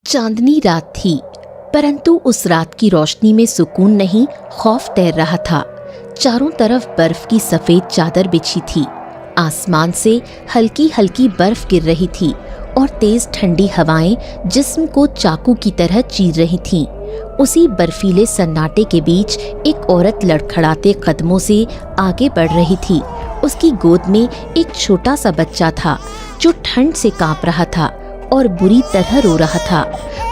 चांदनी रात थी, परंतु उस रात की रोशनी में सुकून नहीं, खौफ तैर रहा था। चारों तरफ बर्फ की सफेद चादर बिछी थी। आसमान से हल्की हल्की बर्फ गिर रही थी और तेज ठंडी हवाएं जिस्म को चाकू की तरह चीर रही थीं। उसी बर्फीले सन्नाटे के बीच एक औरत लड़खड़ाते कदमों से आगे बढ़ रही थी। उसकी गोद में एक छोटा सा बच्चा था जो ठंड से कांप रहा था और बुरी तरह रो रहा था।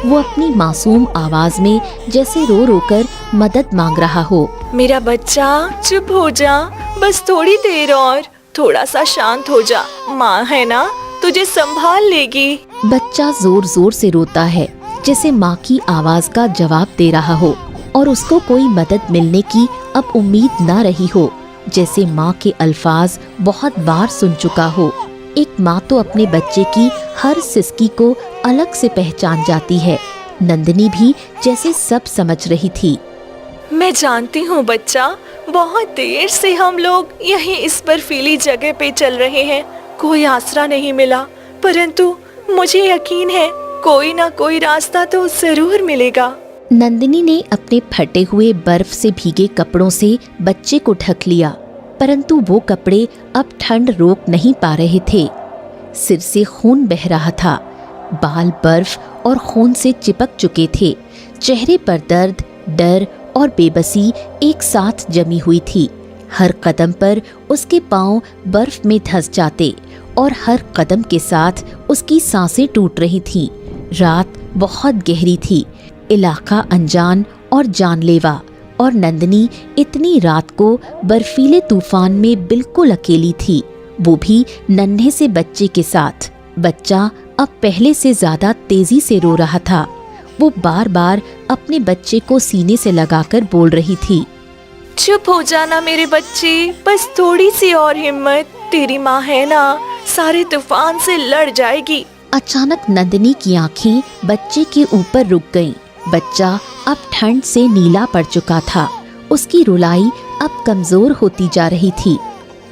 वो अपनी मासूम आवाज में जैसे रो रो कर मदद मांग रहा हो। मेरा बच्चा चुप हो जा, बस थोड़ी देर और, थोड़ा सा शांत हो जा, माँ है ना, तुझे संभाल लेगी। बच्चा जोर जोर से रोता है, जैसे माँ की आवाज का जवाब दे रहा हो और उसको कोई मदद मिलने की अब उम्मीद ना रही हो, जैसे माँ के अल्फाज बहुत बार सुन चुका हो। एक माँ तो अपने बच्चे की हर सिसकी को अलग से पहचान जाती है। नंदिनी भी जैसे सब समझ रही थी। मैं जानती हूँ बच्चा, बहुत देर से हम लोग यहीं इस बर्फीली जगह पे चल रहे हैं, कोई आसरा नहीं मिला, परंतु मुझे यकीन है कोई ना कोई रास्ता तो जरूर मिलेगा। नंदिनी ने अपने फटे हुए बर्फ से भीगे कपड़ों से बच्चे को ढक लिया, परंतु वो कपड़े अब ठंड रोक नहीं पा रहे थे। सिर से खून बह रहा था, बाल बर्फ और खून से चिपक चुके थे। चेहरे पर दर्द, डर और बेबसी एक साथ जमी हुई थी। हर कदम पर उसके पांव बर्फ में धंस जाते और हर कदम के साथ उसकी सांसें टूट रही थीं। रात बहुत गहरी थी, इलाका अनजान और जानलेवा, और नंदिनी इतनी रात को बर्फीले तूफान में बिल्कुल अकेली थी, वो भी नन्हे से बच्चे के साथ। बच्चा अब पहले से ज्यादा तेजी से रो रहा था। वो बार बार अपने बच्चे को सीने से लगाकर बोल रही थी, चुप हो जाना मेरे बच्चे, बस थोड़ी सी और हिम्मत, तेरी माँ है ना, सारे तूफान से लड़ जाएगी। अचानक नंदिनी की आंखें बच्चे के ऊपर रुक गईं। बच्चा अब ठंड से नीला पड़ चुका था। उसकी रुलाई अब कमजोर होती जा रही थी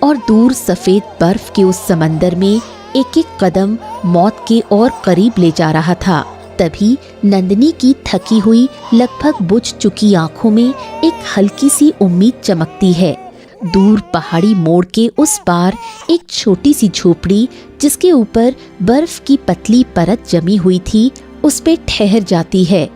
और दूर सफेद बर्फ के उस समंदर में एक एक कदम मौत के और करीब ले जा रहा था। तभी नंदिनी की थकी हुई, लगभग बुझ चुकी आंखों में एक हल्की सी उम्मीद चमकती है। दूर पहाड़ी मोड़ के उस पार एक छोटी सी झोपड़ी, जिसके ऊपर बर्फ की पतली परत जमी हुई थी, उस पे ठहर जाती है।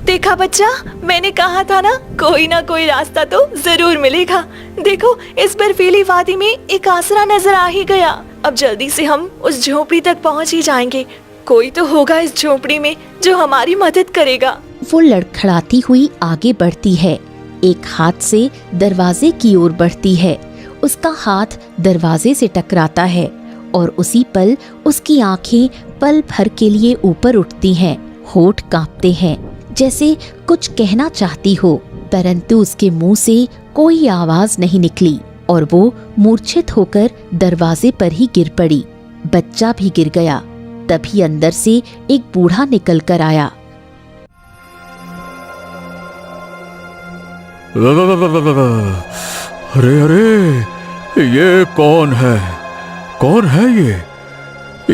देखा बच्चा, मैंने कहा था ना कोई रास्ता तो जरूर मिलेगा। देखो, इस बर्फीली वादी में एक आसरा नजर आ ही गया। अब जल्दी से हम उस झोपड़ी तक पहुंच ही जाएंगे। कोई तो होगा इस झोपड़ी में जो हमारी मदद करेगा। वो लड़खड़ाती हुई आगे बढ़ती है, एक हाथ से दरवाजे की ओर बढ़ती है। उसका हाथ दरवाजे से टकराता है और उसी पल उसकी आंखें पल भर के लिए ऊपर उठती हैं। होठ कांपते हैं, जैसे कुछ कहना चाहती हो, परंतु उसके मुंह से कोई आवाज नहीं निकली और वो मूर्छित होकर दरवाजे पर ही गिर पड़ी। बच्चा भी गिर गया। तभी अंदर से एक बूढ़ा निकल कर आया। अरे अरे, ये कौन है? कौन है ये?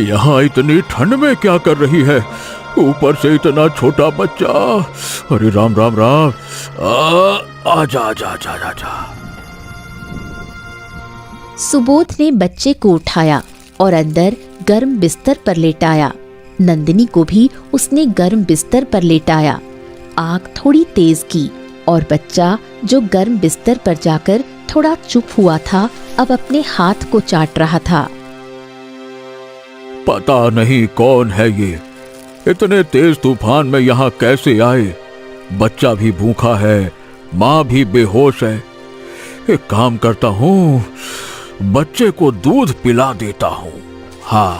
यहाँ इतनी ठंड में क्या कर रही है? ऊपर से इतना छोटा बच्चा। अरे राम राम राम, आजा आजा आजा आजा। सुबोध ने बच्चे को उठाया और अंदर गर्म बिस्तर पर लेटाया। नंदिनी को भी उसने गर्म बिस्तर पर लेटाया। आग थोड़ी तेज की और बच्चा, जो गर्म बिस्तर पर जाकर थोड़ा चुप हुआ था, अब अपने हाथ को चाट रहा था। पता नहीं कौन है ये, इतने तेज तूफान में यहाँ कैसे आए? बच्चा भी भूखा है, माँ भी बेहोश है। एक काम करता हूँ, बच्चे को दूध पिला देता हूँ। हाँ।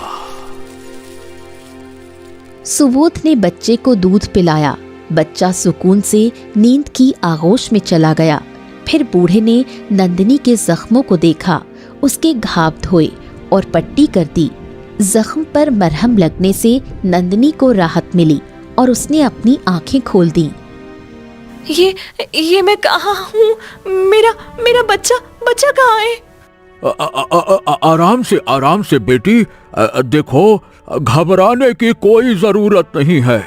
सुबोध ने बच्चे को दूध पिलाया। बच्चा सुकून से नींद की आगोश में चला गया। फिर बूढ़े ने नंदिनी के जख्मों को देखा, उसके घाव धोए और पट्टी कर दी। जख्म पर मरहम लगने से नंदिनी को राहत मिली और उसने अपनी आंखें खोल दी। ये मैं कहाँ हूँ? मेरा बच्चा कहाँ है? आराम से बेटी। देखो, घबराने की कोई जरूरत नहीं है।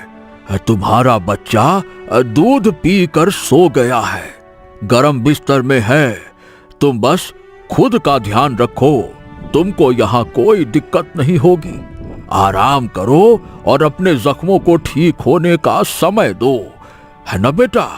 तुम्हारा बच्चा दूध पीकर सो गया है, गरम बिस्तर में है। तुम बस खुद का ध्यान रखो, तुमको यहाँ कोई दिक्कत नहीं होगी। आराम करो और अपने जख्मों को ठीक होने का समय दो, है ना बेटा?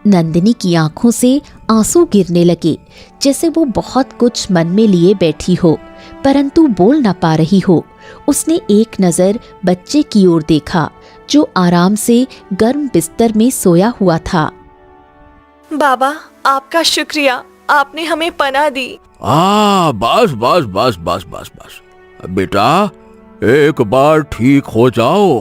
नंदिनी की आंखों से आंसू गिरने लगे, जैसे वो बहुत कुछ मन में लिए बैठी हो, परंतु बोल ना पा रही हो। उसने एक नजर बच्चे की ओर देखा, जो आराम से गर्म बिस्तर में सोया हुआ था। बाबा, आपका शुक्रिया, आपने हमें पनाह दी। बस बस बस बस बस बस बेटा, एक बार ठीक हो जाओ,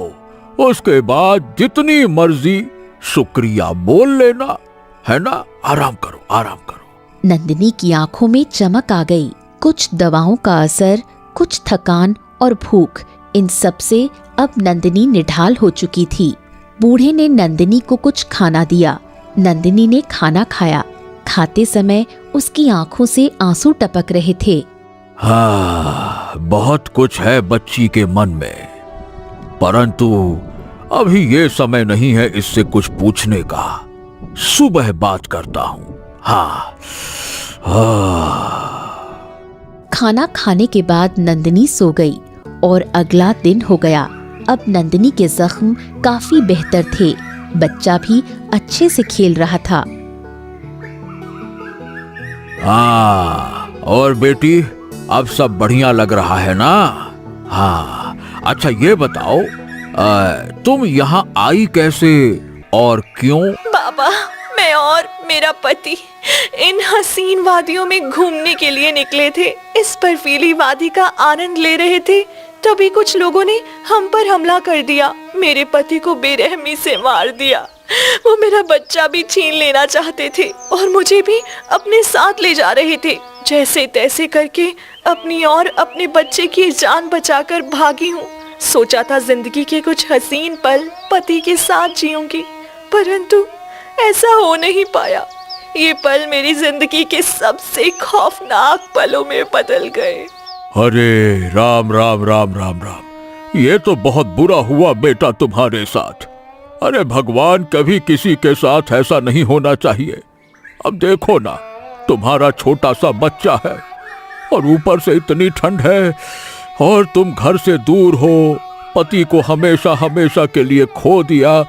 उसके बाद जितनी मर्जी शुक्रिया बोल लेना, है ना? आराम करो, आराम करो। नंदिनी की आंखों में चमक आ गई। कुछ दवाओं का असर, कुछ थकान और भूख, इन सब से अब नंदिनी निढाल हो चुकी थी। बूढ़े ने नंदिनी को कुछ खाना दिया। नंदिनी ने खाना खाया। खाते समय उसकी आंखों से आंसू टपक रहे थे। हाँ, बहुत कुछ है बच्ची के मन में, परंतु अभी ये समय नहीं है इससे कुछ पूछने का। सुबह बात करता हूँ। हाँ। खाना खाने के बाद नंदिनी सो गई और अगला दिन हो गया। अब नंदिनी के जख्म काफी बेहतर थे। बच्चा भी अच्छे से खेल रहा था। और बेटी, अब सब बढ़िया लग रहा है ना? हाँ, अच्छा ये बताओ, तुम यहाँ आई कैसे और क्यों? बाबा, मैं और मेरा पति इन हसीन वादियों में घूमने के लिए निकले थे। इस बर्फीली वादी का आनंद ले रहे थे, तभी कुछ लोगों ने हम पर हमला कर दिया। मेरे पति को बेरहमी से मार दिया। वो मेरा बच्चा भी छीन लेना चाहते थे और मुझे भी अपने साथ ले जा रहे थे। जैसे तैसे करके अपनी और अपने बच्चे की जान बचाकर भागी हूँ। सोचा था जिंदगी के कुछ हसीन पल पति के साथ जीऊंगी, परंतु ऐसा हो नहीं पाया। ये पल मेरी जिंदगी के सबसे खौफनाक पलों में बदल गए। अरे राम राम राम राम राम, ये तो बहुत बुरा हुआ बेटा तुम्हारे साथ। अरे भगवान, कभी किसी के साथ ऐसा नहीं होना चाहिए। अब देखो ना, तुम्हारा छोटा सा बच्चा है और ऊपर से इतनी ठंड है और तुम घर से दूर हो, पति को हमेशा हमेशा के लिए खो दिया,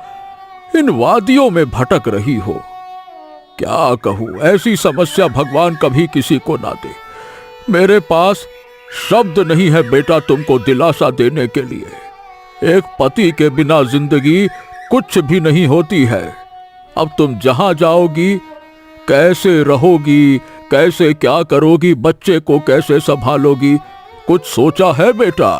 इन वादियों में भटक रही हो। क्या कहूं, ऐसी समस्या भगवान कभी किसी को ना दे। मेरे पास शब्द नहीं है बेटा तुमको दिलासा देने के लिए। एक पति के बिना जिंदगी कुछ भी नहीं होती है। अब तुम जहां जाओगी, कैसे रहोगी, कैसे क्या करोगी, बच्चे को कैसे संभालोगी, कुछ सोचा है बेटा?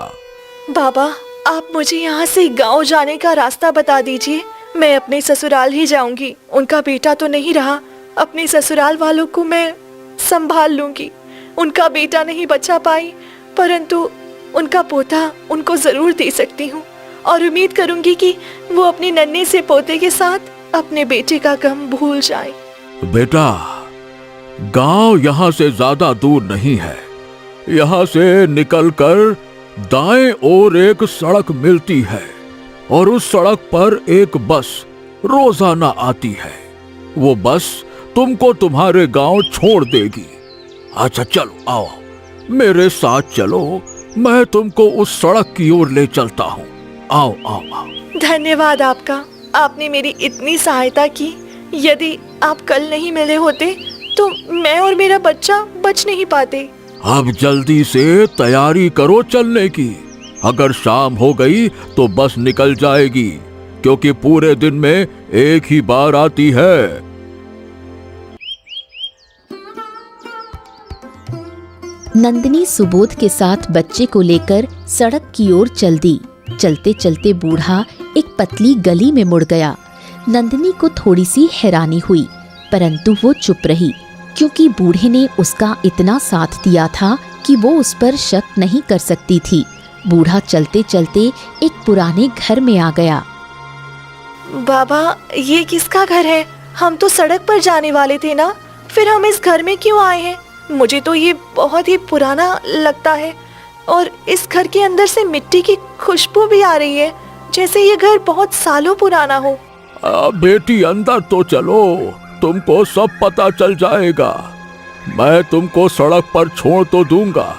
बाबा, आप मुझे यहाँ से गांव जाने का रास्ता बता दीजिए। मैं अपने ससुराल ही जाऊंगी। उनका बेटा तो नहीं रहा, अपने ससुराल वालों को मैं संभाल लूंगी। उनका बेटा नहीं बचा पाई, परंतु उनका पोता उनको जरूर दे सकती हूँ और उम्मीद करूंगी कि वो अपने नन्हे से पोते के साथ अपने बेटे का गम भूल जाए। बेटा, गांव यहाँ से ज्यादा दूर नहीं है। यहाँ से निकलकर दाएं ओर एक सड़क मिलती है और उस सड़क पर एक बस रोजाना आती है। वो बस तुमको तुम्हारे गांव छोड़ देगी। अच्छा चलो, आओ मेरे साथ चलो, मैं तुमको उस सड़क की ओर ले चलता हूँ। आओ आओ आओ। धन्यवाद आपका, आपने मेरी इतनी सहायता की। यदि आप कल नहीं मिले होते तो मैं और मेरा बच्चा बच नहीं पाते। अब जल्दी से तैयारी करो चलने की। अगर शाम हो गई तो बस निकल जाएगी, क्योंकि पूरे दिन में एक ही बार आती है। नंदिनी सुबोध के साथ बच्चे को लेकर सड़क की ओर चल दी। चलते चलते बूढ़ा एक पतली गली में मुड़ गया। नंदिनी को थोड़ी सी हैरानी हुई, परंतु वो चुप रही, क्योंकि बूढ़े ने उसका इतना साथ दिया था कि वो उस पर शक नहीं कर सकती थी। बूढ़ा चलते चलते एक पुराने घर में आ गया। बाबा, ये किसका घर है? हम तो सड़क पर जाने वाले थे ना, फिर हम इस घर में क्यों आए हैं? मुझे तो ये बहुत ही पुराना लगता है और इस घर के अंदर से मिट्टी की खुशबू भी आ रही है, जैसे ये घर बहुत सालों पुराना हो। बेटी अंदर तो चलो, तुमको सब पता चल जाएगा। मैं तुमको सड़क पर छोड़ तो दूंगा,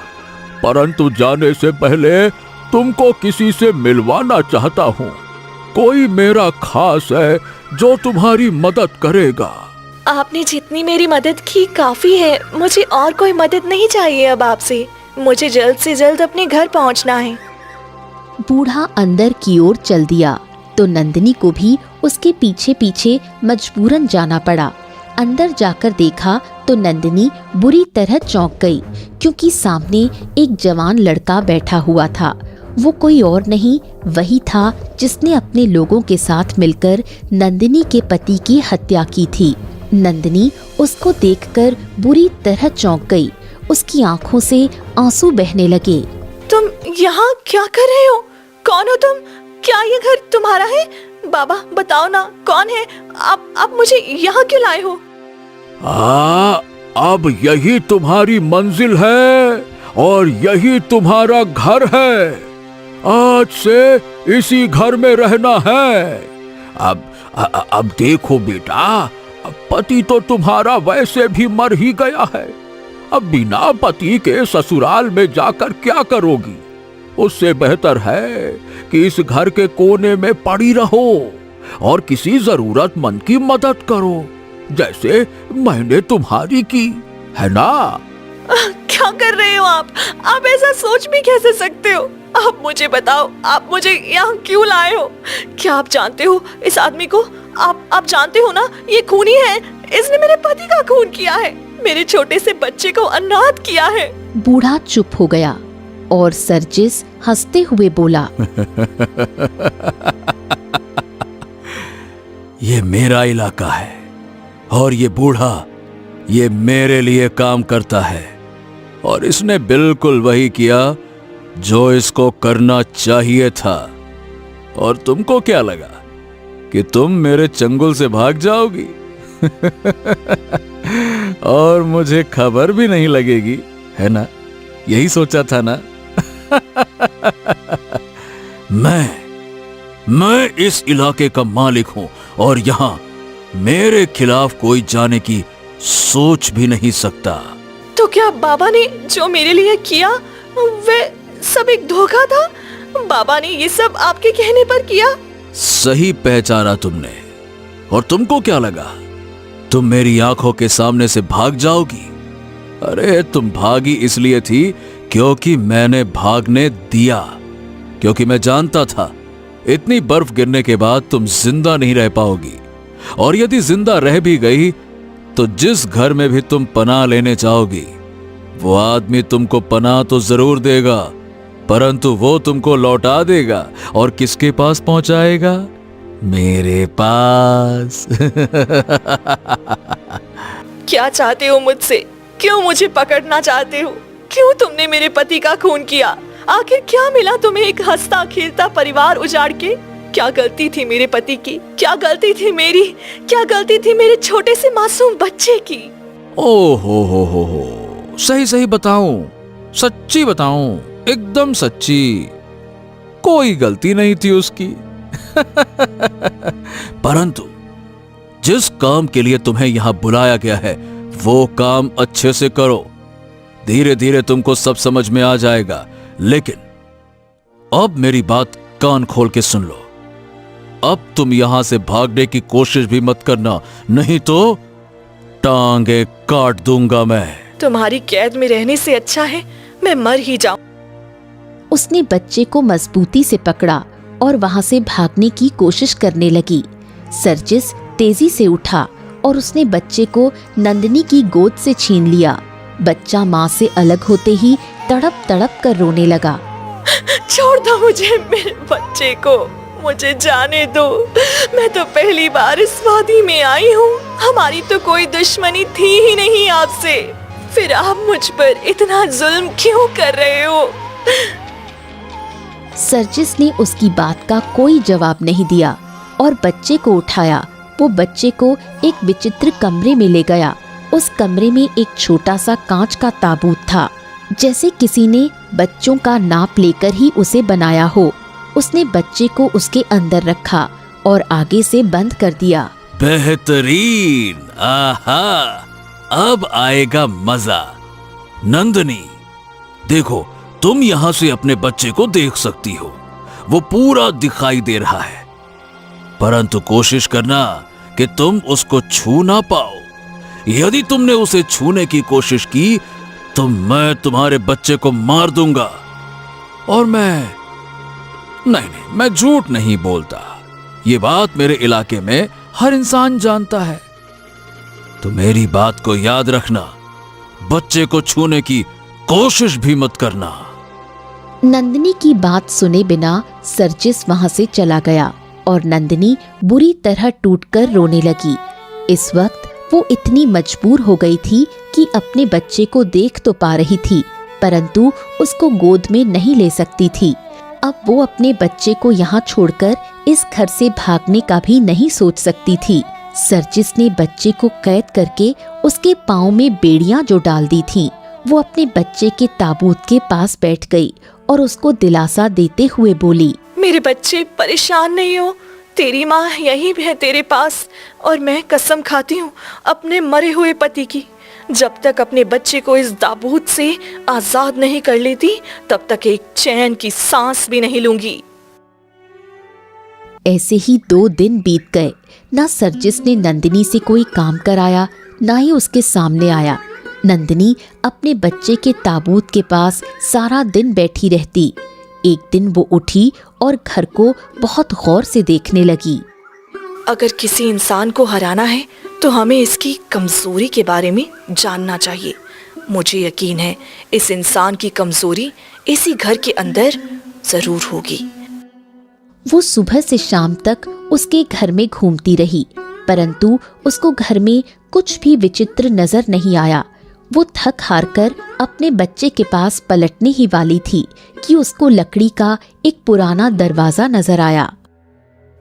परंतु जाने से पहले तुमको किसी से मिलवाना चाहता हूँ। कोई मेरा खास है जो तुम्हारी मदद करेगा। आपने जितनी मेरी मदद की काफी है, मुझे और कोई मदद नहीं चाहिए अब आपसे। मुझे जल्द से जल्द अपने घर पहुंचना है। बूढ़ा अंदर की ओर चल दिया तो नंदिनी को भी उसके पीछे पीछे मजबूरन जाना पड़ा। अंदर जाकर देखा तो नंदिनी बुरी तरह चौंक गई, क्योंकि सामने एक जवान लड़का बैठा हुआ था। वो कोई और नहीं, वही था जिसने अपने लोगों के साथ मिलकर नंदिनी के पति की हत्या की थी। नंदिनी उसको देखकर बुरी तरह चौंक गई। उसकी आंखों से आंसू बहने लगे। तुम यहाँ क्या कर रहे हो? कौन हो तुम? क्या ये घर तुम्हारा है? बाबा बताओ ना, कौन है आप मुझे यहाँ क्यों लाए हो? अब यही तुम्हारी मंजिल है और यही तुम्हारा घर है। आज से इसी घर में रहना है। अब देखो बेटा, पति तो तुम्हारा वैसे भी मर ही गया है। अब बिना पति के ससुराल में जाकर क्या करोगी? उससे बेहतर है कि इस घर के कोने में पड़ी रहो और किसी जरूरतमंद की मदद करो, जैसे मैंने तुम्हारी की है ना। क्या कर रहे हो आप? आप ऐसा सोच भी कैसे सकते हो? आप मुझे बताओ, आप मुझे यहाँ क्यों लाए हो? क्या आप जानते हो इस आदमी को? आप जानते हो ना, ये खूनी है। इसने मेरे पति का खून किया है, मेरे छोटे से बच्चे को अनाथ किया है। बूढ़ा चुप हो गया और सरजिस हंसते हुए बोला, ये मेरा इलाका है और ये बूढ़ा ये मेरे लिए काम करता है, और इसने बिल्कुल वही किया जो इसको करना चाहिए था। और तुमको क्या लगा कि तुम मेरे चंगुल से भाग जाओगी? और मुझे खबर भी नहीं लगेगी, है ना? यही सोचा था ना? मैं इस इलाके का मालिक हूं और यहां मेरे खिलाफ कोई जाने की सोच भी नहीं सकता। तो क्या बाबा ने जो मेरे लिए किया वे सब एक धोखा था? बाबा ने ये सब आपके कहने पर किया? सही पहचाना तुमने। और तुमको क्या लगा तुम मेरी आंखों के सामने से भाग जाओगी? अरे तुम भागी इसलिए थी क्योंकि मैंने भागने दिया, क्योंकि मैं जानता था इतनी बर्फ गिरने के बाद तुम जिंदा नहीं रह पाओगी, और यदि जिंदा रह भी गई तो जिस घर में भी तुम पनाह लेने जाओगी वो आदमी तुमको पनाह तो जरूर देगा, परंतु वो तुमको लौटा देगा। और किसके पास पहुंचाएगा? मेरे पास। क्या चाहते हो मुझसे? क्यों मुझे पकड़ना चाहते हो? क्यों तुमने मेरे पति का खून किया? आखिर क्या मिला तुम्हें एक हंसता खेलता परिवार उजाड़ के? क्या गलती थी मेरे पति की? क्या गलती थी मेरी? क्या गलती थी मेरे छोटे से मासूम बच्चे की? ओ हो, सही बताऊं, सच्ची बताऊं, एकदम सच्ची, कोई गलती नहीं थी उसकी। परंतु जिस काम के लिए तुम्हें यहां बुलाया गया है वो काम अच्छे से करो। धीरे धीरे तुमको सब समझ में आ जाएगा। लेकिन अब मेरी बात कान खोल के सुन लो। अब तुम यहां से भागने की कोशिश भी मत करना, नहीं तो टांगे काट दूंगा मैं। तुम्हारी कैद में रहने से अच्छा है मैं मर ही जाऊं। उसने बच्चे को मजबूती से पकड़ा और वहां से भागने की कोशिश करने लगी। सरजिस तेजी से उठा और उसने बच्चे को नंदिनी की गोद से छीन लिया। बच्चा माँ से अलग होते ही तड़प तड़प कर रोने लगा। छोड़ दो मुझे, मेरे बच्चे को मुझे जाने दो। मैं तो पहली बार इस वादी में आई हूँ। हमारी तो कोई दुश्मनी थी ही नहीं आपसे, फिर आप मुझ पर इतना जुल्म क्यों कर रहे हो? सरजिस ने उसकी बात का कोई जवाब नहीं दिया और बच्चे को उठाया। वो बच्चे को एक विचित्र कमरे में ले गया। उस कमरे में एक छोटा सा कांच का ताबूत था, जैसे किसी ने बच्चों का नाप लेकर ही उसे बनाया हो। उसने बच्चे को उसके अंदर रखा और आगे से बंद कर दिया। बेहतरीन, आहा, अब आएगा मजा। नंदनी, देखो, तुम यहाँ से अपने बच्चे को देख सकती हो, वो पूरा दिखाई दे रहा है, परंतु कोशिश करना कि तुम उसको छू ना पाओ। यदि तुमने उसे छूने की कोशिश की तो मैं तुम्हारे बच्चे को मार दूंगा। और मैं झूठ नहीं बोलता, ये बात मेरे इलाके में हर इंसान जानता है। तो मेरी बात को याद रखना, बच्चे को छूने की कोशिश भी मत करना। नंदिनी की बात सुने बिना सर्जिस वहां से चला गया और नंदिनी बुरी तरह टूटकर रोने लगी। इस वक्त वो इतनी मजबूर हो गई थी कि अपने बच्चे को देख तो पा रही थी, परंतु उसको गोद में नहीं ले सकती थी। अब वो अपने बच्चे को यहाँ छोड़कर इस घर से भागने का भी नहीं सोच सकती थी। सर्जिस ने बच्चे को कैद करके उसके पाँव में बेड़ियां जो डाल दी थीं, वो अपने बच्चे के ताबूत के पास बैठ गई और उसको दिलासा देते हुए बोली, मेरे बच्चे, परेशान नहीं हो, तेरी माँ यहीं है तेरे पास, और मैं कसम खाती हूँ अपने मरे हुए पति की, जब तक अपने बच्चे को इस ताबूत से आजाद नहीं कर लेती तब तक एक चैन की सांस भी नहीं लूंगी। ऐसे ही 2 दिन बीत गए। ना सर्जिस ने नंदिनी से कोई काम कराया, ना ही उसके सामने आया। नंदिनी अपने बच्चे के ताबूत के पास सारा दिन बैठी रहती। एक दिन वो उठी और घर को बहुत गौर से देखने लगी। अगर किसी इंसान को हराना है तो हमें इसकी कमजोरी के बारे में जानना चाहिए। मुझे यकीन है इस इंसान की कमजोरी इसी घर के अंदर जरूर होगी। वो सुबह से शाम तक उसके घर में घूमती रही, परंतु उसको घर में कुछ भी विचित्र नजर नहीं आया। वो थक हार कर अपने बच्चे के पास पलटने ही वाली थी कि उसको लकड़ी का एक पुराना दरवाजा नजर आया।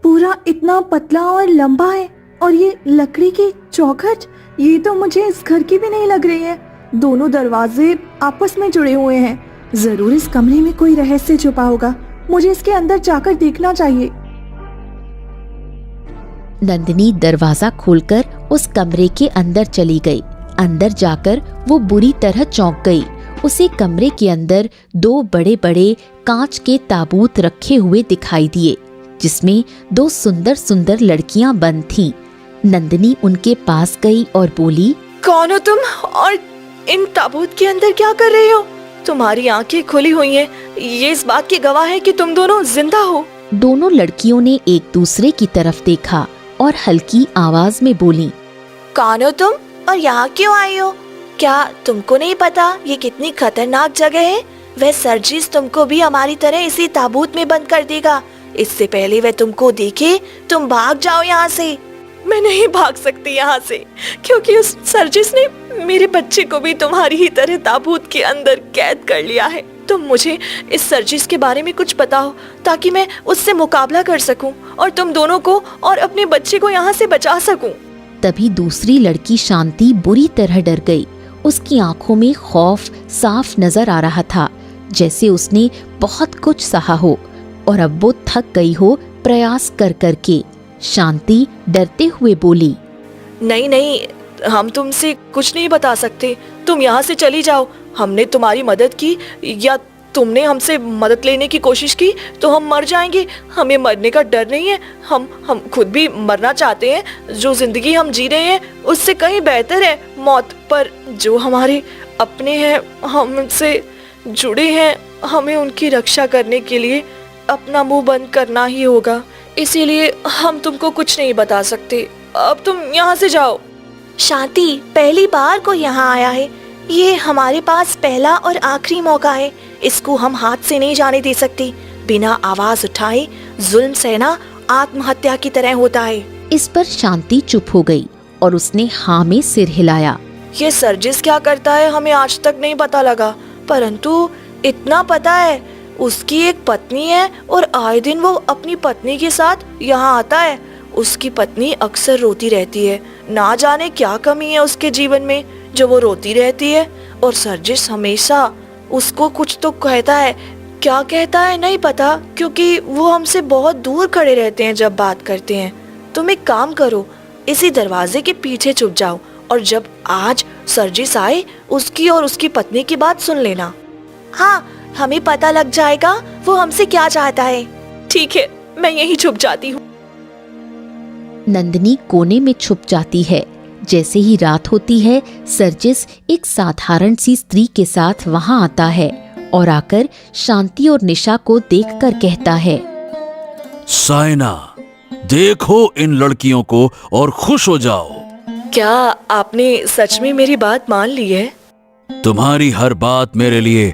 पूरा इतना पतला और लंबा है, और ये लकड़ी की चौखट, ये तो मुझे इस घर की भी नहीं लग रही है। दोनों दरवाजे आपस में जुड़े हुए हैं। जरूर इस कमरे में कोई रहस्य छुपा होगा। मुझे इसके अंदर जाकर देखना चाहिए। नंदिनी दरवाजा खोलकर उस कमरे के अंदर चली गई। अंदर जाकर वो बुरी तरह चौंक गई। उसे कमरे के अंदर 2 बड़े बड़े कांच के ताबूत रखे हुए दिखाई दिए, जिसमें 2 सुंदर सुंदर लड़कियां बंद थीं। नंदिनी उनके पास गई और बोली, कौन हो तुम और इन ताबूत के अंदर क्या कर रहे हो? तुम्हारी आंखें खुली हुई हैं, ये इस बात की गवाह है कि तुम दोनों जिंदा हो। दोनों लड़कियों ने एक दूसरे की तरफ देखा और हल्की आवाज में बोली, कौन हो तुम और यहाँ क्यों आई हो? क्या तुमको नहीं पता ये कितनी खतरनाक जगह है? वह सर्जिस तुमको भी हमारी तरह इसी ताबूत में बंद कर देगा। इससे पहले वह तुमको देखे तुम भाग जाओ यहाँ से। मैं नहीं भाग सकती यहाँ से, क्योंकि उस सर्जिस ने मेरे बच्चे को भी तुम्हारी ही तरह ताबूत के अंदर कैद कर लिया है। तुम मुझे इस सर्जिस के बारे में कुछ बताओ ताकि मैं उससे मुकाबला कर सकूं और तुम दोनों को और अपने बच्चे को यहाँ से बचा सकूं। तभी दूसरी लड़की शांति बुरी तरह डर गई। उसकी आंखों में खौफ साफ नजर आ रहा था, जैसे उसने बहुत कुछ सहा हो और अब वो थक गई हो प्रयास कर करके। शांति डरते हुए बोली, नहीं नहीं, हम तुमसे कुछ नहीं बता सकते। तुम यहाँ से चली जाओ। हमने तुम्हारी मदद की या तुमने हमसे मदद लेने की कोशिश की तो हम मर जाएंगे। हमें मरने का डर नहीं है। हम खुद भी मरना चाहते हैं। जो जिंदगी हम जी रहे हैं उससे कहीं बेहतर है मौत। पर जो हमारे अपने हैं, हमसे जुड़े हैं, हमें उनकी रक्षा करने के लिए अपना मुंह बंद करना ही होगा। इसीलिए हम तुमको कुछ नहीं बता सकते। अब तुम यहाँ से जाओ। शांति पहली बार को यहाँ आया है। ये हमारे पास पहला और आखिरी मौका है। इसको हम हाथ से नहीं जाने दे सकते। बिना आवाज उठाए जुल्म सहना आत्महत्या की तरह होता है। इस पर शांति चुप हो गई और उसने हाँ में सिर हिलाया। ये सर्जिस क्या करता है हमें आज तक नहीं पता लगा, परंतु इतना पता है उसकी एक पत्नी है और आए दिन वो अपनी पत्नी के साथ यहाँ आता है। उसकी पत्नी अक्सर रोती रहती है। ना जाने क्या कमी है उसके जीवन में जो वो रोती रहती है। और सर्जिस हमेशा उसको कुछ तो कहता है, क्या कहता है नहीं पता, क्योंकि वो हमसे बहुत दूर खड़े रहते हैं जब बात करते हैं। तुम एक काम करो, इसी दरवाजे के पीछे छुप जाओ और जब आज सर्जिस आए उसकी और उसकी पत्नी की बात सुन लेना। हाँ, हमें पता लग जाएगा वो हमसे क्या चाहता है। ठीक है, मैं यहीं छुप जाती हूँ। नंदिनी कोने में छुप जाती है। जैसे ही रात होती है, सर्जिस एक साधारण सी स्त्री के साथ वहां आता है और आकर शांति और निशा को देखकर कहता है, साइना, देखो इन लड़कियों को और खुश हो जाओ। क्या आपने सच में मेरी बात मान ली है? तुम्हारी हर बात मेरे लिए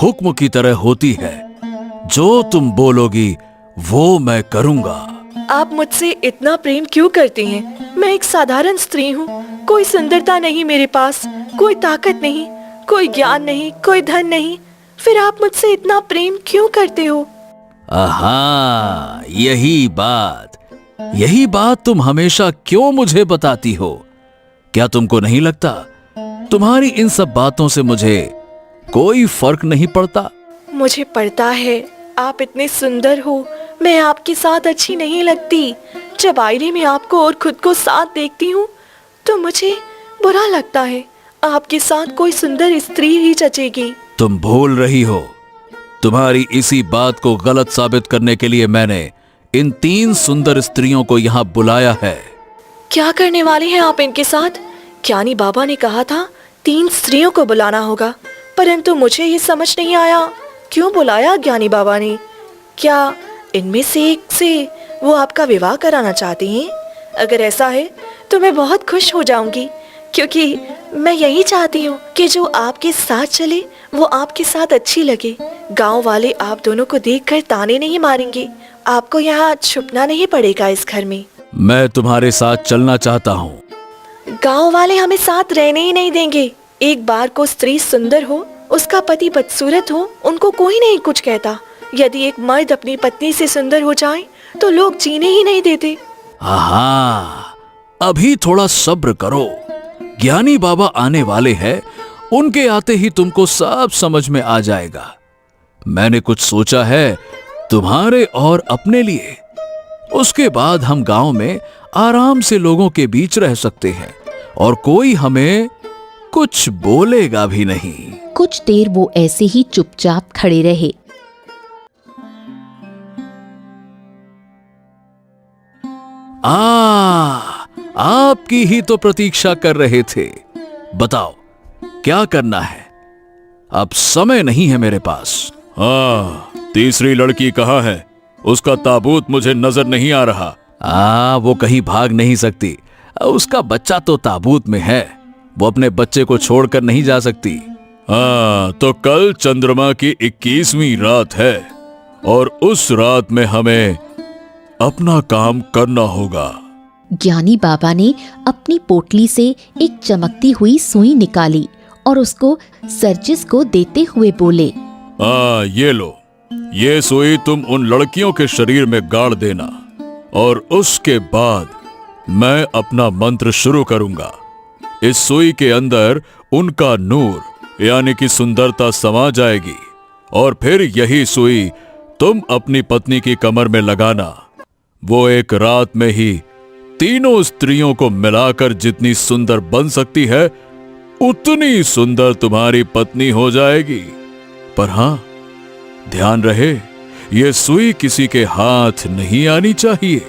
हुक्म की तरह होती है। जो तुम बोलोगी वो मैं करूंगा। आप मुझसे इतना प्रेम क्यों करती हैं? मैं एक साधारण स्त्री हूँ, कोई सुंदरता नहीं मेरे पास, कोई ताकत नहीं, कोई ज्ञान नहीं, कोई धन नहीं, फिर आप मुझसे इतना प्रेम क्यों करते हो? आहा, यही बात तुम हमेशा क्यों मुझे बताती हो? क्या तुमको नहीं लगता तुम्हारी इन सब बातों से मुझे कोई फर्क नहीं पड़ता? मुझे पड़ता है। आप इतने सुंदर हो, मैं आपके साथ अच्छी नहीं लगती। जब आईने में आपको और खुद को साथ देखती हूँ तो मुझे बुरा लगता है। आपके साथ कोई सुंदर स्त्री ही जचेगी। तुम भूल रही हो, तुम्हारी इसी बात को गलत साबित करने के लिए मैंने इन 3 सुंदर स्त्रियों को यहाँ बुलाया है। क्या करने वाले हैं आप इनके साथ? ज्ञानी बाबा ने कहा था 3 स्त्रियों को बुलाना होगा, परंतु मुझे ये समझ नहीं आया क्यों बुलाया ज्ञानी बाबा ने। क्या इनमें से एक से वो आपका विवाह कराना चाहती हैं? अगर ऐसा है तो मैं बहुत खुश हो जाऊंगी, क्योंकि मैं यही चाहती हूँ कि जो आपके साथ चले वो आपके साथ अच्छी लगे। गांव वाले आप दोनों को देखकर ताने नहीं मारेंगे। आपको यहाँ छुपना नहीं पड़ेगा इस घर में। मैं तुम्हारे साथ चलना चाहता हूँ। गांव वाले हमें साथ रहने ही नहीं देंगे। एक बार को स्त्री सुंदर हो, उसका पति बदसूरत हो, उनको कोई नहीं कुछ कहता। यदि एक मर्द अपनी पत्नी से सुंदर हो जाए तो लोग जीने ही नहीं देते। हाँ, अभी थोड़ा सब्र करो। ज्ञानी बाबा आने वाले हैं, उनके आते ही तुमको सब समझ में आ जाएगा। मैंने कुछ सोचा है तुम्हारे और अपने लिए। उसके बाद हम गांव में आराम से लोगों के बीच रह सकते हैं और कोई हमें कुछ बोलेगा भी नहीं। कुछ देर वो ऐसे ही चुपचाप खड़े रहे। आपकी ही तो प्रतीक्षा कर रहे थे। बताओ क्या करना है? अब समय नहीं है मेरे पास। हाँ, तीसरी लड़की कहाँ है? उसका ताबूत मुझे नजर नहीं आ रहा। वो कहीं भाग नहीं सकती। उसका बच्चा तो ताबूत में है, वो अपने बच्चे को छोड़कर नहीं जा सकती। हाँ, तो कल चंद्रमा की 21वीं रात है और उस रात में हमें अपना काम करना होगा। ज्ञानी बाबा ने अपनी पोटली से एक चमकती हुई सुई निकाली और उसको सर्जिस को देते हुए बोले, ये लो, ये सुई तुम उन लड़कियों के शरीर में गाड़ देना और उसके बाद मैं अपना मंत्र शुरू करूंगा। इस सुई के अंदर उनका नूर यानी कि सुंदरता समा जाएगी और फिर यही सुई तुम अपनी पत्नी की कमर में लगाना। वो एक रात में ही तीनों स्त्रियों को मिलाकर जितनी सुंदर बन सकती है उतनी सुंदर तुम्हारी पत्नी हो जाएगी। पर हां, ध्यान रहे, ये सुई किसी के हाथ नहीं आनी चाहिए।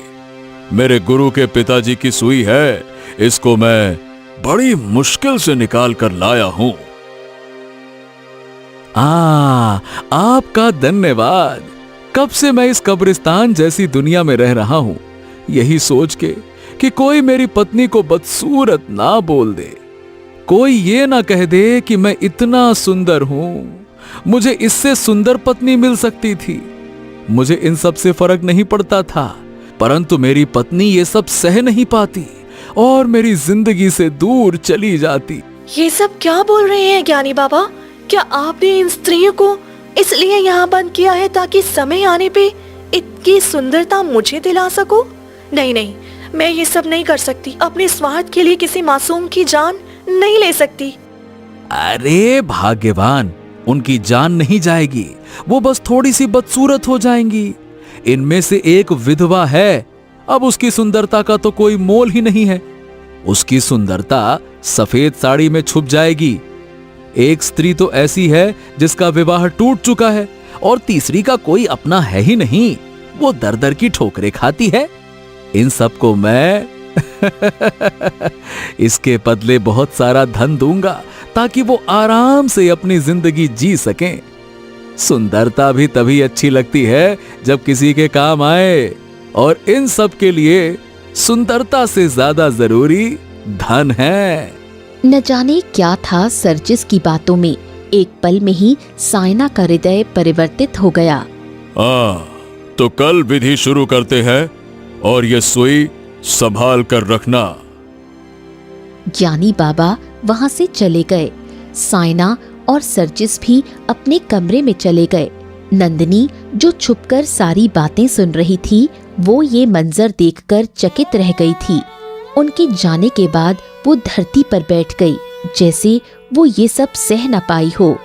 मेरे गुरु के पिताजी की सुई है, इसको मैं बड़ी मुश्किल से निकाल कर लाया हूं। आपका धन्यवाद। कब से मैं इस कब्रिस्तान जैसी दुनिया में रह रहा हूं, यही सोच के कि कोई मेरी पत्नी को बदसूरत ना बोल दे, कोई ये ना कह दे कि मैं इतना सुंदर हूं, मुझे इससे सुंदर पत्नी मिल सकती थी। मुझे इन सब से फर्क नहीं पड़ता था, परंतु मेरी पत्नी ये सब सह नहीं पाती और मेरी जिंदगी से दूर चली जाती। ये सब क्या बोल रहे हैं ज्ञानी बाबा? क्या आपने इन स्त्रियों को इसलिए यहाँ बंद किया है ताकि समय आने पे इतनी सुंदरता मुझे दिला सको? नहीं नहीं, मैं ये सब नहीं कर सकती। अपने स्वार्थ के लिए किसी मासूम की जान नहीं ले सकती। अरे भाग्यवान, उनकी जान नहीं जाएगी, वो बस थोड़ी सी बदसूरत हो जाएंगी। इनमें से एक विधवा है, अब उसकी सुंदरता का तो कोई मोल ही नहीं है। उसकी सुंदरता सफेद साड़ी में छुप जाएगी। एक स्त्री तो ऐसी है जिसका विवाह टूट चुका है, और तीसरी का कोई अपना है ही नहीं, वो दर दर की ठोकरें खाती है। इन सबको मैं इसके बदले बहुत सारा धन दूंगा ताकि वो आराम से अपनी जिंदगी जी सकें। सुंदरता भी तभी अच्छी लगती है जब किसी के काम आए, और इन सब के लिए सुंदरता से ज्यादा जरूरी धन है। न जाने क्या था सर्जिस की बातों में, एक पल में ही साइना का हृदय परिवर्तित हो गया। तो कल विधि शुरू करते हैं, और ये सुई संभाल कर रखना। ज्ञानी बाबा वहां से चले गए। साइना और सर्जिस भी अपने कमरे में चले गए। नंदिनी, जो छुपकर सारी बातें सुन रही थी, वो ये मंजर देखकर चकित रह गई थी। उनके जाने के बाद वो धरती पर बैठ गई, जैसे वो ये सब सह न पाई हो।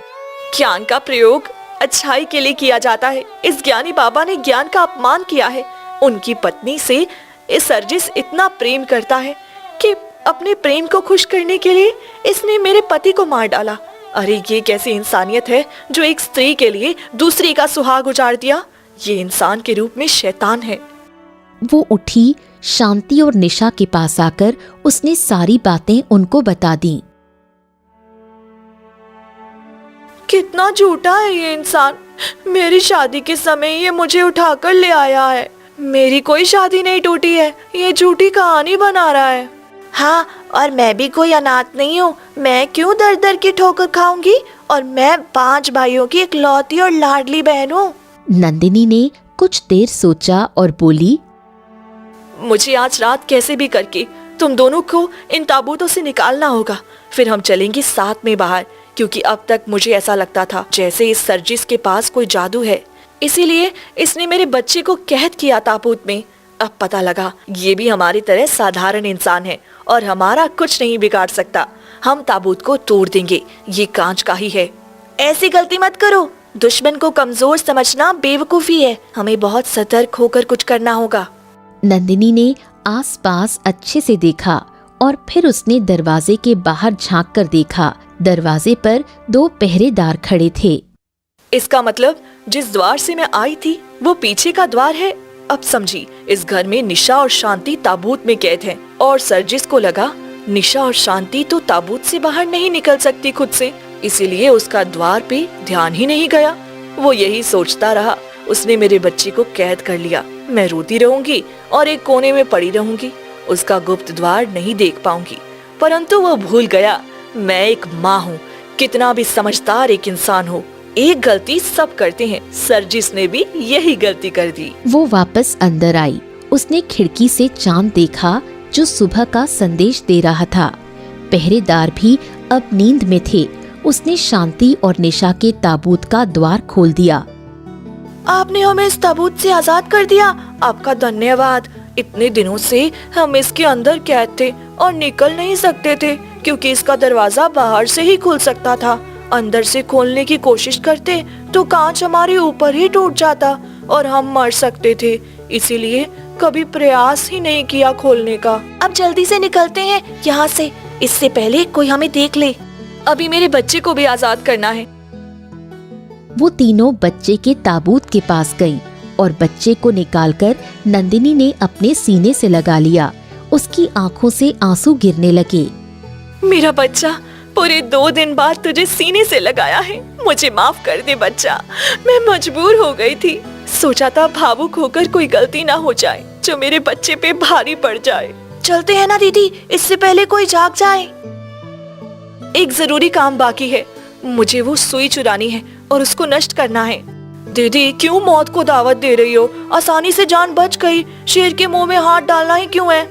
ज्ञान का प्रयोग अच्छाई के लिए किया जाता है। इस ज्ञानी बाबा ने ज्ञान का अपमान किया है। उनकी पत्नी से इस सर्जिस इतना प्रेम करता है कि अपने प्रेम को खुश करने के लिए इसने मेरे पति को मार डाला। अरे ये कैसी इंसानियत है जो एक स्त्री के लिए दूसरी का सुहाग उजाड़ दिया। ये इंसान के रूप में शैतान है। वो उठी, शांति और निशा के पास आकर उसने सारी बातें उनको बता दी। कितना झूठा है ये इंसान। मेरी शादी के समय ये मुझे उठाकर ले आया है। मेरी कोई शादी नहीं टूटी है, ये झूठी कहानी बना रहा है। हाँ, और मैं भी कोई अनाथ नहीं हूँ। मैं क्यों दर दर की ठोकर खाऊंगी, और मैं 5 भाइयों की इकलौती और लाडली बहन हूँ। नंदिनी ने कुछ देर सोचा और बोली, मुझे आज रात कैसे भी करके तुम दोनों को इन ताबूतों से निकालना होगा। फिर हम चलेंगे साथ में बाहर, क्योंकि अब तक मुझे ऐसा लगता था जैसे इस सर्जिस के पास कोई जादू है। इसीलिए इसने मेरे बच्चे को कैद किया ताबूत में। अब पता लगा ये भी हमारी तरह साधारण इंसान है और हमारा कुछ नहीं बिगाड़ सकता। हम ताबूत को तोड़ देंगे, ये कांच का ही है। ऐसी गलती मत करो। दुश्मन को कमजोर समझना बेवकूफी है। हमें बहुत सतर्क होकर कुछ करना होगा। नंदिनी ने आसपास अच्छे से देखा और फिर उसने दरवाजे के बाहर झांक कर देखा। दरवाजे पर 2 पहरेदार खड़े थे। इसका मतलब जिस द्वार से मैं आई थी वो पीछे का द्वार है। अब समझी, इस घर में निशा और शांति ताबूत में कैद हैं, और सर्जिस को लगा निशा और शांति तो ताबूत से बाहर नहीं निकल सकती खुद से, इसीलिए उसका द्वार पे ध्यान ही नहीं गया। वो यही सोचता रहा। उसने मेरे बच्चे को कैद कर लिया। मैं रोती रहूंगी और एक कोने में पड़ी रहूंगी। उसका गुप्त द्वार नहीं देख पाऊंगी। परंतु वो भूल गया मैं एक माँ हूँ। कितना भी समझदार एक इंसान हो, एक गलती सब करते हैं। सर्जिस ने भी यही गलती कर दी। वो वापस अंदर आई। उसने खिड़की से चांद देखा जो सुबह का संदेश दे रहा था। पहरेदार भी अब नींद में थे। उसने शांति और निशा के ताबूत का द्वार खोल दिया। आपने हमें इस ताबूत से आजाद कर दिया। आपका धन्यवाद। इतने दिनों से हम इसके अंदर कैद थे और निकल नहीं सकते थे, क्योंकि इसका दरवाजा बाहर से ही खुल सकता था। अंदर से खोलने की कोशिश करते तो कांच हमारे ऊपर ही टूट जाता और हम मर सकते थे। इसीलिए कभी प्रयास ही नहीं किया खोलने का। अब जल्दी से निकलते हैं यहाँ से, इससे पहले कोई हमें देख ले। अभी मेरे बच्चे को भी आजाद करना है। वो तीनों बच्चे के ताबूत के पास गईं और बच्चे को निकालकर नंदिनी ने अपने सीने से लगा लिया। उसकी आंखों से आंसू गिरने लगे। मेरा बच्चा, पूरे 2 दिन बाद तुझे सीने से लगाया है। मुझे माफ कर दे बच्चा, मैं मजबूर हो गई थी। सोचा था भावुक होकर कोई गलती ना हो जाए जो मेरे बच्चे पे भारी पड़ जाए। चलते हैं ना दीदी, इससे पहले कोई जाग जाए। एक जरूरी काम बाकी है। मुझे वो सुई चुरानी है और उसको नष्ट करना है। दीदी, क्यों मौत को दावत दे रही हो? आसानी से जान बच गई। शेर के मुंह में हाथ डालना ही क्यों है?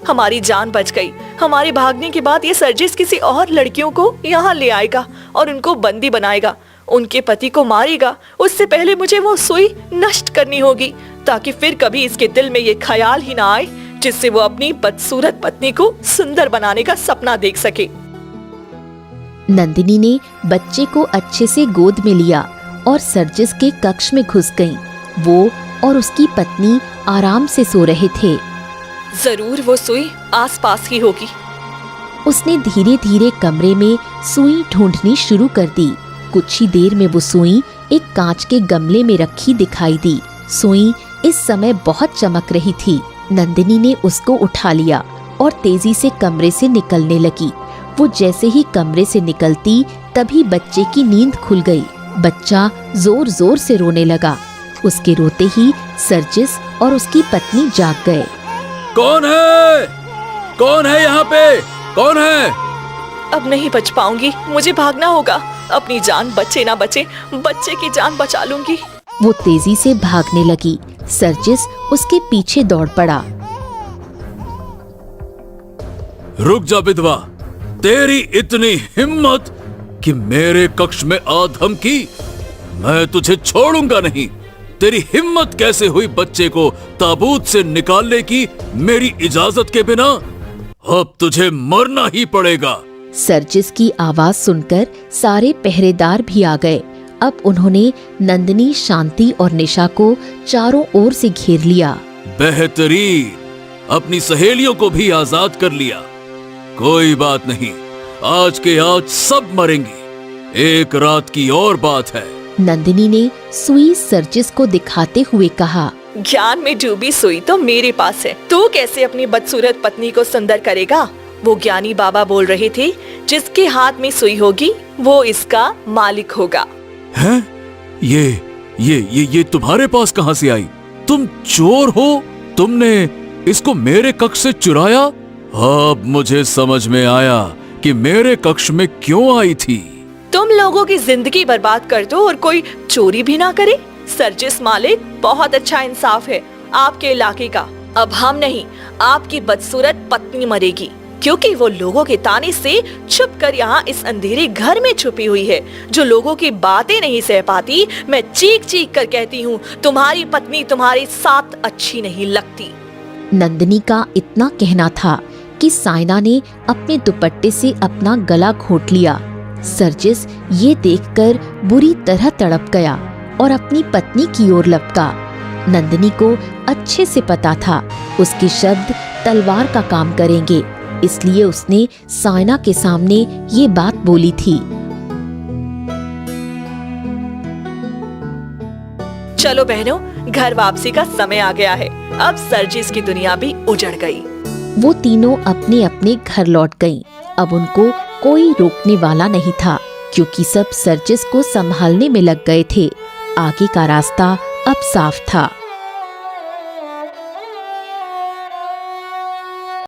हमारी जान बच गई। हमारे भागने के बाद ये सर्जिस किसी और लड़कियों को यहाँ ले आएगा और उनको बंदी बनाएगा, उनके पति को मारेगा। उससे पहले मुझे वो सुई नष्ट करनी होगी, ताकि फिर कभी इसके दिल में ये ख्याल ही ना आए जिससे वो अपनी बदसूरत पत्नी को सुंदर बनाने का सपना देख सके। नंदिनी ने बच्चे को अच्छे से गोद में लिया और सर्जिस के कक्ष में घुस गईं। वो और उसकी पत्नी आराम से सो रहे थे। जरूर वो सुई आसपास ही होगी। उसने धीरे धीरे कमरे में सुई ढूंढनी शुरू कर दी। कुछ ही देर में वो सुई एक कांच के गमले में रखी दिखाई दी। सुई इस समय बहुत चमक रही थी। नंदिनी ने उसको उठा लिया और तेजी से कमरे से निकलने लगी। वो जैसे ही कमरे से निकलती तभी बच्चे की नींद खुल गई। बच्चा जोर जोर से रोने लगा। उसके रोते ही सर्जिस और उसकी पत्नी जाग गए। कौन है? कौन है यहाँ पे? कौन है? अब नहीं बच पाऊंगी, मुझे भागना होगा। अपनी जान बचे ना बचे, बच्चे की जान बचा लूंगी। वो तेजी से भागने लगी। सर्जिस उसके पीछे दौड़ पड़ा। रुक जा विधवा, तेरी इतनी हिम्मत कि मेरे कक्ष में आ धमकी? मैं तुझे छोड़ूंगा नहीं। तेरी हिम्मत कैसे हुई बच्चे को ताबूत से निकालने की मेरी इजाजत के बिना? अब तुझे मरना ही पड़ेगा। सर्जिस की आवाज सुनकर सारे पहरेदार भी आ गए। अब उन्होंने नंदिनी, शांति और निशा को चारों ओर से घेर लिया। बेहतरीन, अपनी सहेलियों को भी आजाद कर लिया। कोई बात नहीं, आज के आज सब मरेंगे। एक रात की और बात है। नंदिनी ने सुई सर्जिस को दिखाते हुए कहा, ज्ञान में डूबी सुई तो मेरे पास है। तू कैसे अपनी बदसूरत पत्नी को सुंदर करेगा? वो ज्ञानी बाबा बोल रहे थे, जिसके हाथ में सुई होगी वो इसका मालिक होगा। हैं? ये तुम्हारे पास कहां से आई? तुम चोर हो? तुमने इसको मेरे कक्ष से चुराया? अब मुझे समझ में आया कि मेरे कक्ष में क्यों आई थी। तुम लोगों की जिंदगी बर्बाद कर दो और कोई चोरी भी ना करे। सर्जिस मालिक बहुत अच्छा इंसाफ है आपके इलाके का। अब हम नहीं, आपकी बदसूरत पत्नी मरेगी, क्योंकि वो लोगों के ताने से छुप कर यहाँ इस अंधेरे घर में छुपी हुई है। जो लोगों की बातें नहीं सह पाती, मैं चीख चीख कर कहती हूँ, तुम्हारी पत्नी तुम्हारे साथ अच्छी नहीं लगती। नंदिनी का इतना कहना था कि साइना ने अपने दुपट्टे से अपना गला घोंट लिया। सर्जिस ये देखकर बुरी तरह तड़प गया और अपनी पत्नी की ओर लपका। नंदिनी को अच्छे से पता था उसके शब्द तलवार का काम करेंगे, इसलिए उसने साइना के सामने ये बात बोली थी। चलो बहनों, घर वापसी का समय आ गया है। अब सर्जिस की दुनिया भी उजड़ गई। वो तीनों अपने अपने घर लौट गईं। अब उनको कोई रोकने वाला नहीं था, क्योंकि सब सर्जिस को संभालने में लग गए थे। आगे का रास्ता अब साफ था।